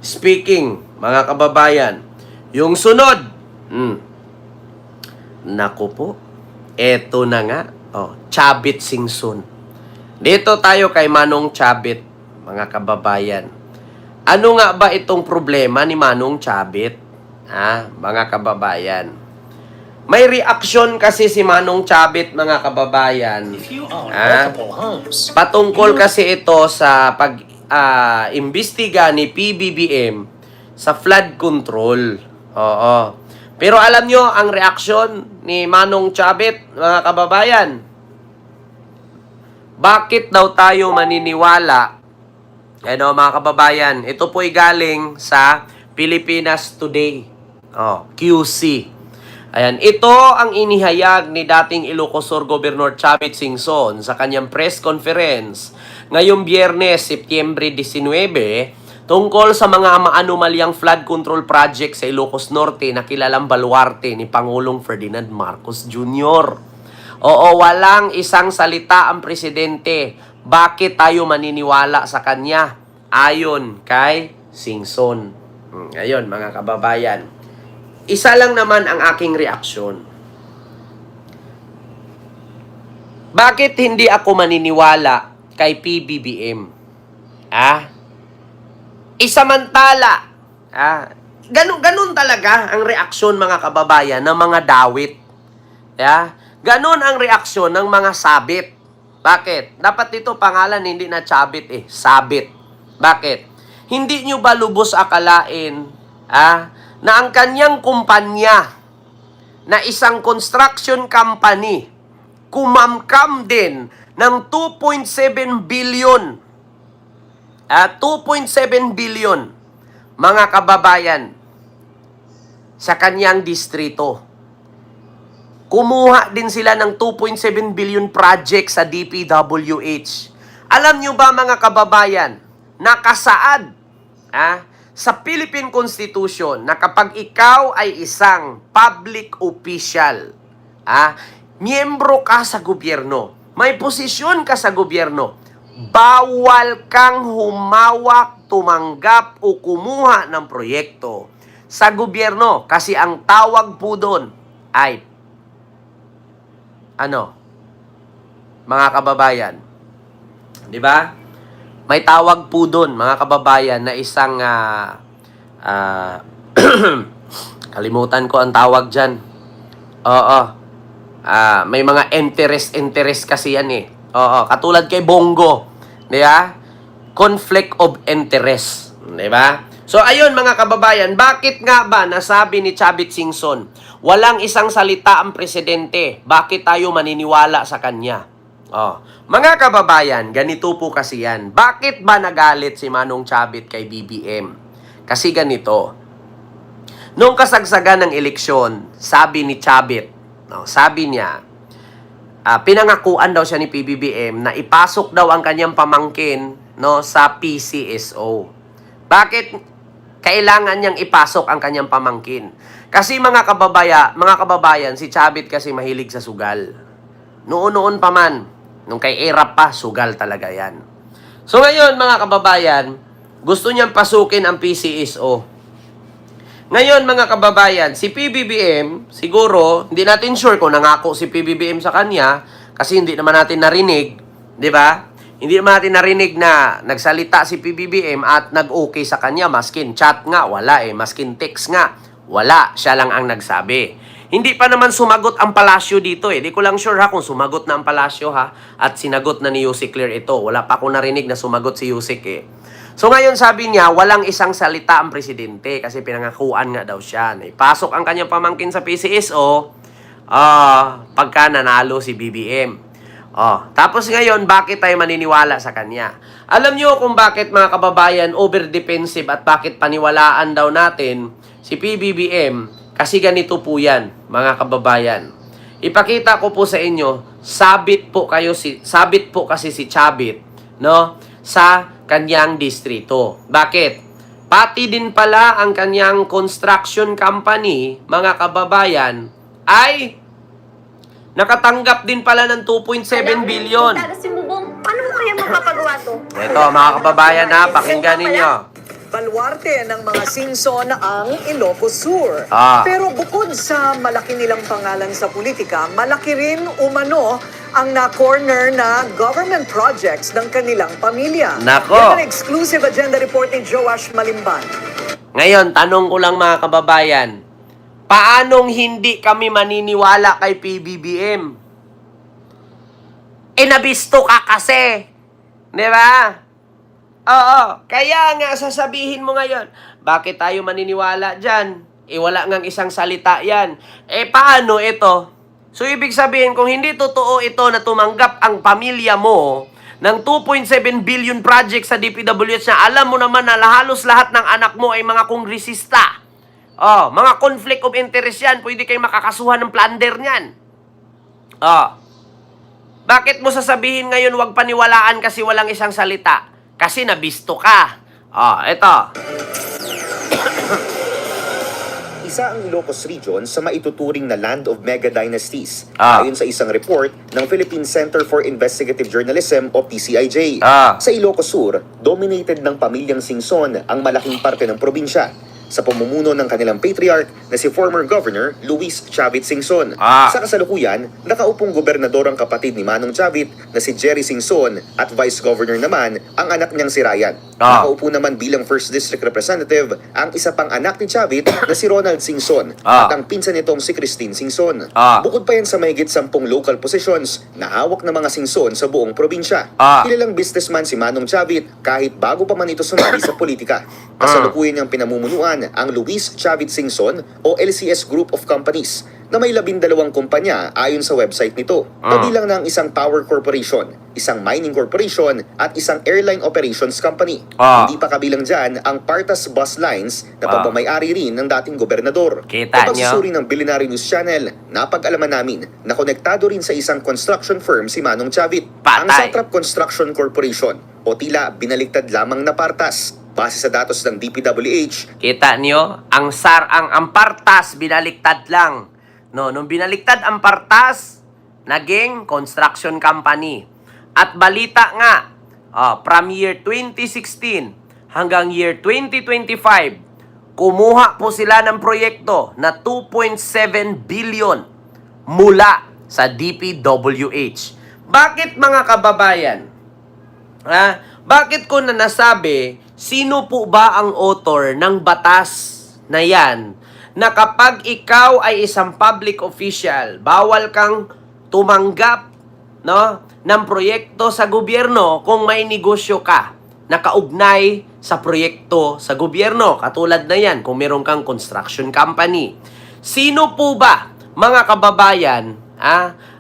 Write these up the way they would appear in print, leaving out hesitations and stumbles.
speaking, mga kababayan, yung sunod, naku po, eto na nga, Chavit Singson. Dito tayo kay Manong Chavit, mga kababayan. Ano nga ba itong problema ni Manong Chavit? Mga kababayan. May reaksyon kasi si Manong Chavit, mga kababayan. Patungkol kasi ito sa pag-imbestiga ni PBBM sa flood control. Oo. Pero alam nyo, ang reaksyon ni Manong Chavit, mga kababayan, bakit daw tayo maniniwala? Mga kababayan, ito po'y galing sa Pilipinas Today. QC. Ayan, ito ang inihayag ni dating Ilocos Sur Governor Chavit Singson sa kanyang press conference ngayong Biyernes, Setyembre 19, tungkol sa mga maanumalyang flood control project sa Ilocos Norte na kilalang baluarte ni Pangulong Ferdinand Marcos Jr. Oo, walang isang salita ang presidente. Bakit tayo maniniwala sa kanya? Ayon kay Singson. Ayun, mga kababayan. Isa lang naman ang aking reaksyon. Bakit hindi ako maniniwala kay PBBM? Isamantala, ganun talaga ang reaksyon, mga kababayan, ng mga dawit. Ganon ang reaksyon ng mga sabit. Bakit? Dapat ito pangalan hindi na Chavit sabit. Bakit? Hindi nyo ba lubos akalain na ang kanyang kumpanya na isang construction company kumamkam din ng 2.7 billion 2.7 billion, mga kababayan, sa kanyang distrito. Kumuha din sila ng 2.7 billion project sa DPWH. Alam nyo ba, mga kababayan, nakasaad sa Philippine Constitution na kapag ikaw ay isang public official, miyembro ka sa gobyerno, may posisyon ka sa gobyerno, bawal kang humawak, tumanggap o kumuha ng proyekto sa gobyerno kasi ang tawag po doon ay mga kababayan, di ba? May tawag po doon, mga kababayan, na isang kalimutan ko ang tawag dyan. May mga interest kasi yan katulad kay Bongo, di ba? Conflict of interest, di ba? So ayun, mga kababayan, bakit nga ba nasabi ni Chavit Singson, walang isang salita ang presidente, bakit tayo maniniwala sa kanya? Mga kababayan, ganito po kasi yan. Bakit ba nagalit si Manong Chavit kay BBM? Kasi ganito. Nung kasagsagan ng eleksyon, sabi ni Chavit, sabi niya, pinangakuan daw siya ni PBBM na ipasok daw ang kanyang pamangkin sa PCSO. Bakit kailangan niyang ipasok ang kanyang pamangkin? Kasi mga kababayan, si Chavit kasi mahilig sa sugal. Noon pa man, nung kay Erap pa, sugal talaga yan. So ngayon, mga kababayan, gusto niyang pasukin ang PCSO. Ngayon, mga kababayan, si PBBM, siguro, hindi natin sure kung nangako si PBBM sa kanya, kasi hindi naman natin narinig, di ba? Hindi naman natin narinig na nagsalita si PBBM at nag-okay sa kanya. Maskin chat nga, wala Maskin text nga, wala. Siya lang ang nagsabi. Hindi pa naman sumagot ang palasyo dito Di ko lang sure kung sumagot na ang palasyo at sinagot na ni Yusik Clear ito. Wala pa akong narinig na sumagot si Yusik So ngayon sabi niya, walang isang salita ang presidente kasi pinangakuan nga daw siya. Ipasok ang kanyang pamangkin sa PCSO pagka nanalo si BBM. Tapos ngayon, bakit tayo maniniwala sa kanya? Alam niyo kung bakit, mga kababayan, over-defensive at bakit paniwalaan daw natin si PBBM? Kasi ganito po yan, mga kababayan. Ipakita ko po sa inyo, sabit po kasi si Chavit, sa kanyang distrito. Bakit? Pati din pala ang kanyang construction company, mga kababayan, ay nakatanggap din pala ng 2.7 billion. Si Bubong, paano mo kaya mapapagawa to? Ito, mga kababayan pakinggan ninyo. Baluarte ng mga Singson ang Ilocos Sur. Pero bukod sa malaki nilang pangalan sa politika, malaki rin umano ang na-corner na government projects ng kanilang pamilya. Nako! Yan ang exclusive agenda report ni Joash Malimban. Ngayon, tanong ko lang mga kababayan, paanong hindi kami maniniwala kay PBBM? Nabisto ka kasi. Di ba? Oo. Kaya nga, sasabihin mo ngayon, bakit tayo maniniwala dyan? Wala ngang isang salita yan. Paano ito? So, ibig sabihin, kung hindi totoo ito na tumanggap ang pamilya mo ng 2.7 billion project sa DPWH na alam mo naman na halos lahat ng anak mo ay mga kongresista. Mga conflict of interest yan. Pwede kayong makakasuhan ng plunder niyan. Bakit mo sasabihin ngayon huwag paniwalaan kasi walang isang salita? Kasi nabisto ka. Ito. Isa ang Ilocos Region sa maituturing na land of mega dynasties. Ayon sa isang report ng Philippine Center for Investigative Journalism o PCIJ. Sa Ilocos Sur, dominated ng pamilyang Singson ang malaking parte ng probinsya sa pamumuno ng kanilang patriarch na si former Governor Luis Chavit Singson. Sa kasalukuyan, nakaupong gobernador ang kapatid ni Manong Chavit na si Jerry Singson at Vice Governor naman ang anak niyang si Ryan. Nakaupo naman bilang First District Representative ang isa pang anak ni Chavit na si Ronald Singson at ang pinsan nitong si Christine Singson. Bukod pa yan sa mahigit 10 local positions na hawak ng mga Singson sa buong probinsya. Kilalang businessman si Manong Chavit kahit bago pa man ito sumali sa politika. Kasalukuyan niyang pinamumunuan ang Luis Chavit Singson o LCS Group of Companies na may 12 kumpanya ayon sa website nito. Kabilang ng isang power corporation, isang mining corporation at isang airline operations company. Hindi pa kabilang dyan ang Partas Bus Lines na pagmamayari rin ng dating gobernador. Kita Sa pagsusuri ng Billionaire News Channel, napag-alaman namin na konektado rin sa isang construction firm si Manong Chavit, ang Satrap Construction Corporation o tila binaligtad lamang na Partas. Base sa datos ng DPWH, kita niyo, ang Partas binaliktad lang. No, nung binaliktad ang Partas, naging construction company. At balita nga, from year 2016 hanggang year 2025, kumuha po sila ng proyekto na 2.7 billion mula sa DPWH. Bakit mga kababayan? Bakit ko na nasabi, sino po ba ang author ng batas na yan na kapag ikaw ay isang public official, bawal kang tumanggap ng proyekto sa gobyerno kung may negosyo ka na kaugnay sa proyekto sa gobyerno. Katulad na yan, kung meron kang construction company. Sino po ba, mga kababayan,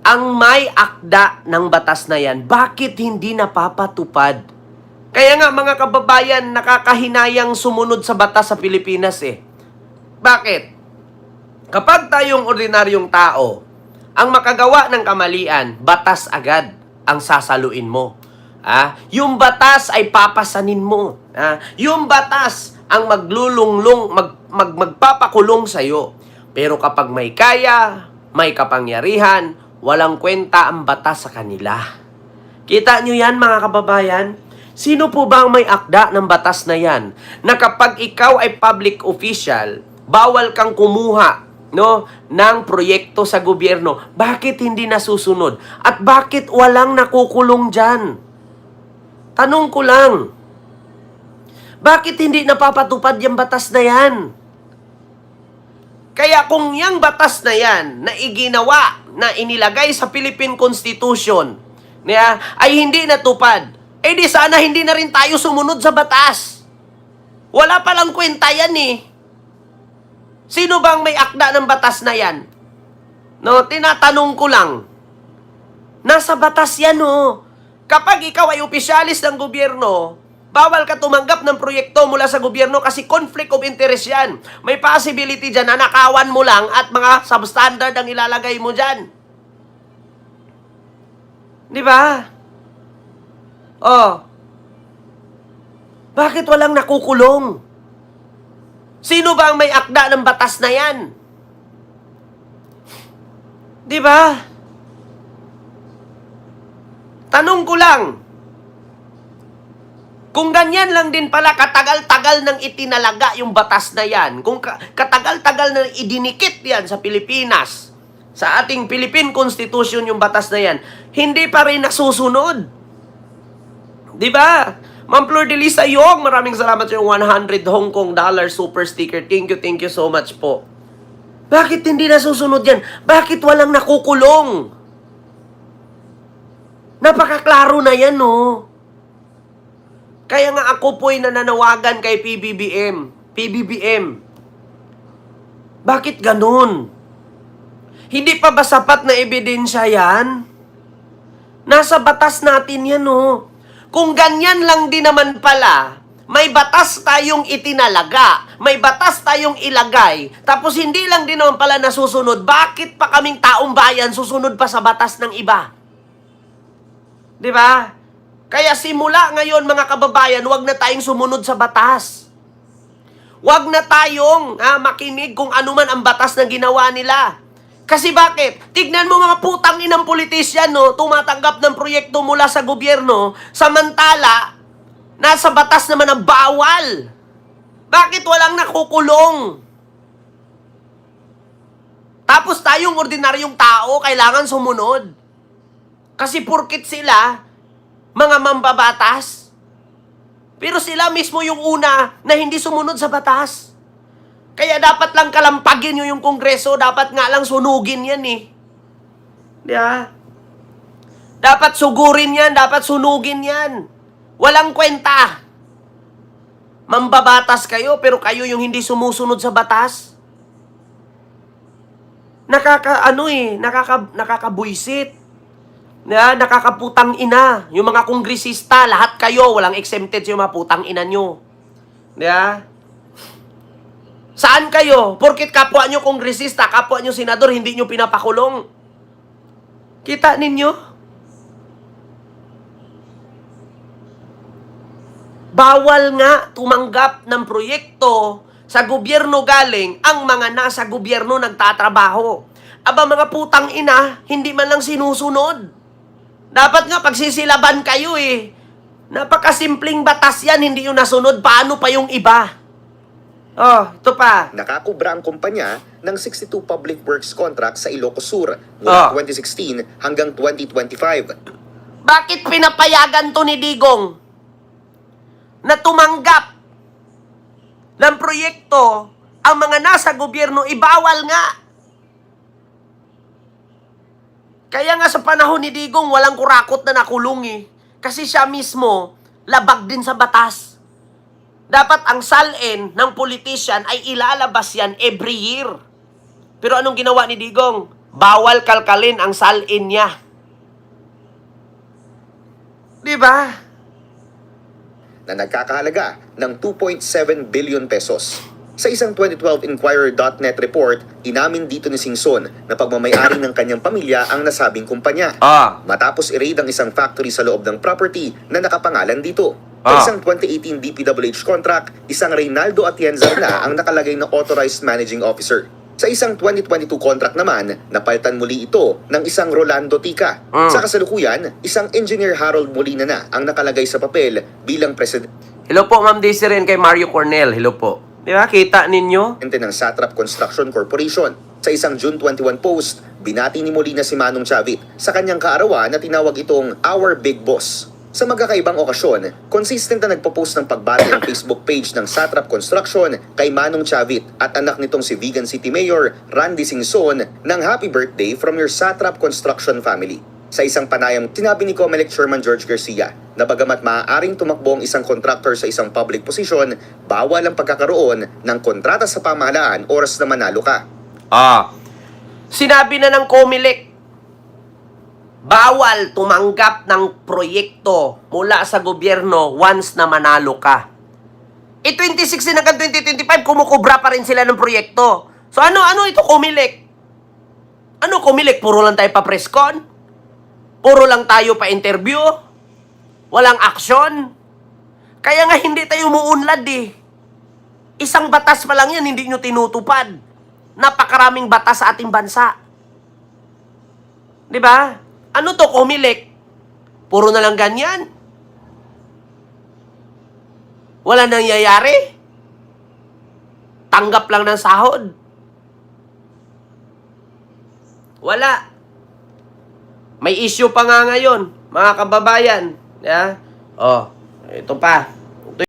ang may akda ng batas na yan? Bakit hindi napapatupad? Kaya nga mga kababayan, nakakahinayang sumunod sa batas sa Pilipinas Bakit? Kapag tayong ordinaryong tao, ang makagawa ng kamalian, batas agad ang sasaluin mo. Yung batas ay papasanin mo. Yung batas ang magpapakulong sa'yo. Pero kapag may kaya, may kapangyarihan, walang kwenta ang batas sa kanila. Kita nyo yan mga kababayan? Sino po ba ang may akda ng batas na yan? Na kapag ikaw ay public official, bawal kang kumuha ng proyekto sa gobyerno. Bakit hindi nasusunod? At bakit walang nakukulong dyan? Tanong ko lang. Bakit hindi napapatupad yung batas na yan? Kaya kung yung batas na yan na iginawa, na inilagay sa Philippine Constitution, ay hindi natupad, di sana hindi na rin tayo sumunod sa batas. Wala palang kwenta yan Sino bang may akda ng batas na yan? Tinatanong ko lang. Nasa batas yan Kapag ikaw ay opisyalis ng gobyerno, bawal ka tumanggap ng proyekto mula sa gobyerno kasi conflict of interest yan. May possibility dyan na nakawan mo lang at mga substandard ang ilalagay mo dyan. Di ba? Bakit walang nakukulong? Sino ba ang may akda ng batas na yan? Di ba? Tanong ko lang. Kung ganyan lang din pala, katagal-tagal nang itinalaga yung batas na yan, kung katagal-tagal nang idinikit yan sa Pilipinas, sa ating Philippine Constitution yung batas na yan, hindi pa rin nasusunod. Di ba? Ma'am Flor de Lisa Yong, maraming salamat sa yung 100 Hong Kong dollar super sticker. Thank you so much po. Bakit hindi nasusunod yan? Bakit walang nakukulong? Napakaklaro na yan, no? Kaya nga ako po'y nananawagan kay PBBM. Bakit ganun? Hindi pa ba sapat na ebidensya yan? Nasa batas natin yan, no? Kung ganyan lang din naman pala, may batas tayong itinalaga, may batas tayong ilagay, tapos hindi lang din naman pala nasusunod, bakit pa kaming taong bayan susunod pa sa batas ng iba? Di ba? Kaya simula ngayon mga kababayan, huwag na tayong sumunod sa batas. Huwag na tayong makinig kung ano man ang batas na ginawa nila. Kasi bakit? Tignan mo mga putang inang politisyan, no? Tumatanggap ng proyekto mula sa gobyerno, samantala, nasa batas naman ang bawal. Bakit walang nakukulong? Tapos tayong ordinaryong tao, kailangan sumunod. Kasi porkit sila, mga mambabatas, pero sila mismo yung una na hindi sumunod sa batas. Kaya dapat lang kalampagin nyo yung Kongreso, dapat nga lang sunugin yan eh. Di ba? Dapat sugurin yan, dapat sunugin yan. Walang kwenta. Mambabatas kayo, pero kayo yung hindi sumusunod sa batas. Nakakabuisit. Nakakaputang ina. Yung mga kongresista, lahat kayo, walang exempted yung mga putang ina nyo. Di ba? Saan kayo? Porkit kapwa nyo kongresista, kapwa nyo senador, hindi nyo pinapakulong. Kita ninyo? Bawal nga tumanggap ng proyekto sa gobyerno galing ang mga nasa gobyerno nagtatrabaho. Aba mga putang ina, hindi man lang sinusunod. Dapat nga pagsisilaban kayo eh. Napakasimpleng batas yan, hindi yung nasunod. Paano pa yung iba? Oh, ito pa. Nakakubra ang kumpanya ng 62 public works contracts sa Ilocos Sur mula 2016 hanggang 2025. Bakit pinapayagan to ni Digong na tumanggap ng proyekto ang mga nasa gobyerno? Ibawal nga. Kaya nga sa panahon ni Digong, walang kurakot na nakulong eh. Kasi siya mismo, labag din sa batas. Dapat ang salin ng politician ay ilalabas yan every year. Pero anong ginawa ni Digong? Bawal kalkalin ang salin niya. Di ba? Na nagkakahalaga ng 2.7 billion pesos. Sa isang 2012 Inquirer.net report, inamin dito ni Singson na pagmamayari ng kanyang pamilya ang nasabing kumpanya. Matapos i-raid ang isang factory sa loob ng property na nakapangalan dito. Sa isang 2018 DPWH contract, isang Reynaldo Atienza na ang nakalagay na Authorized Managing Officer. Sa isang 2022 contract naman, napalitan muli ito ng isang Rolando Tica. Sa kasalukuyan, isang Engineer Harold Molina na ang nakalagay sa papel bilang presidente Hello po, Ma'am Daisy rin kay Mario Cornel. Hello po. Di ba? Kita ninyo? ng Satrap Construction Corporation. Sa isang June 21 post, binati ni Molina si Manong Chavit sa kanyang kaarawan na tinawag itong Our Big Boss. Sa magkakaibang okasyon, consistent na nagpo-post ng pagbati ng Facebook page ng Satrap Construction kay Manong Chavit at anak nitong si Vigan City Mayor Randy Singson ng happy birthday from your Satrap Construction family. Sa isang panayam, sinabi ni COMELEC Chairman George Garcia na bagamat maaaring tumakbo ang isang contractor sa isang public position, bawal ang pagkakaroon ng kontrata sa pamahalaan oras na manalo ka. Sinabi na ng COMELEC, bawal tumanggap ng proyekto mula sa gobyerno once na manalo ka. 2016 hanggang 2025, kumukubra pa rin sila ng proyekto. So ano ito COMELEC? Ano COMELEC? Puro lang tayo pa-presscon? Puro lang tayo pa-interview? Walang aksyon? Kaya nga hindi tayo umuunlad eh. Isang batas pa lang yan, hindi nyo tinutupad. Napakaraming batas sa ating bansa. Diba? Ano to, COMELEC? Puro na lang ganyan. Wala nangyayari. Tanggap lang ng sahod. Wala. May issue pa nga ngayon, mga kababayan. Yeah? Oh, ito pa.